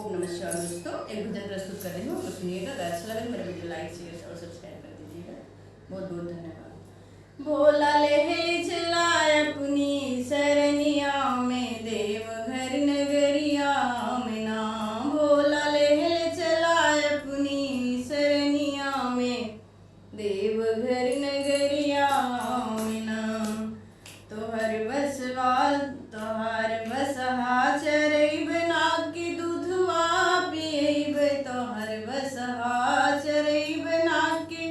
ओम नमस्कार दोस्तों, एक भजन प्रस्तुत कर रही हूँ, तो सुनिएगा। अगर अच्छा लगे मेरा वीडियो लाइक शेयर और सब्सक्राइब कर दीजिएगा। बहुत बहुत धन्यवाद। भोला ले चला अपनी सरनिया में, देवघर नगरिया में ना। भोला ले चला अपनी सरनिया में, देवघर नगरिया में ना। तोहर बसहा चरई बना के दूधवा पियब, तोहर बसहा चरई बना के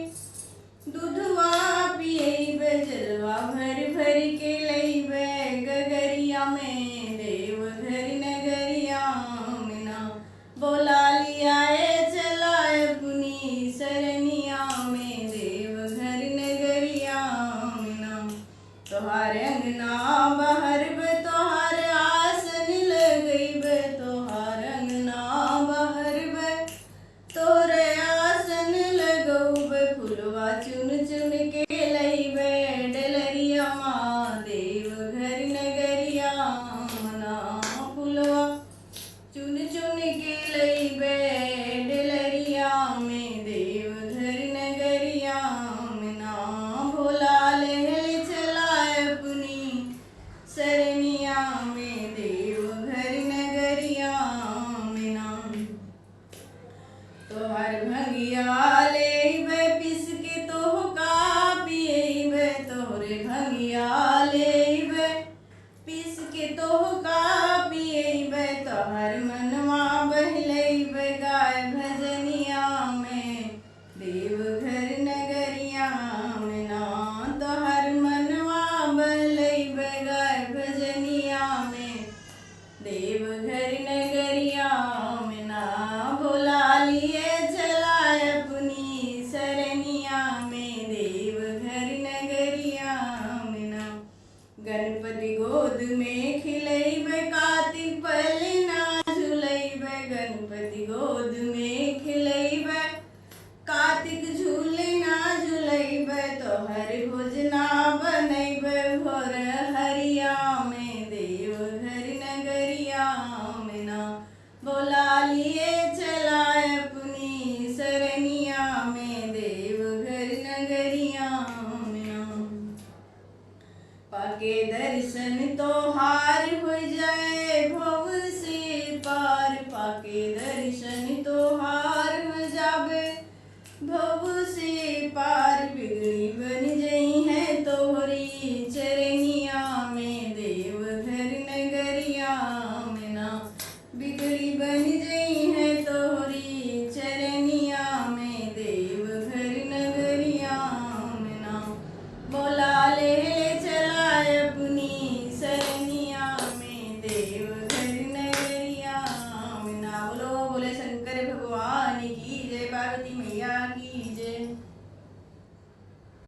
दूधवा पियब। जलवा भर भर के लईब गगरिया में, देवघर नगरिया में ना। बोला लियाए चला अपनी सरनिया में, देवघर नगरिया में ना। तोहार अंगना बहरब तोहार आसन लगैब, तोहार अंगना बहरब तोरे आसन लगौब। फुलवा चुन चुन के लईब डलरिया माँ, देवघर नगरिया मना। फुलवा चुन चुन के लईब डलरिया में, देवघर नगरिया में ना। भोला ले चला अपनी सरनिया में, देवघर नगरिया में ना। तोहर भंगिया लेब पिस के तोहका पियब, तोहरे भंगिया लेब पिस के तोहका पियब। तोहर मनवा बहलैब गाय भजनिया में, देवघर नगरिया में ना। तोहर मनवा बहलैब गाय भजनिया में, देवघर नगरिया में ना। भोला लिए चला अपनी सरनिया में, देवघर नगरिया में ना। गणपति गोद में खिलैब कार्तिक पलना झुलैब, गणपति गोद में खिलैब कार्तिक झूलना झुलैब। तोहर भोजना बनैब भोर हरिया में, देवघर नगरिया में ना। बोला लिए चला अपनी सरनिया में, देवघर नगरिया में ना। पाके दर्शन तोहार हो जाए भव से पार, पाके दर्शन तोहार हो जाबे भव से पार। बिगड़ी बन जई है तोहरी चरनिया में, देवघर नगरिया में ना। बिगड़ी बन जई है तोहरी चरनिया में, देवघर नगरिया में ना। बोला ले चला अपनी सरनिया में, देवघर नगरिया में ना। बोलो बोले शंकर भगवान।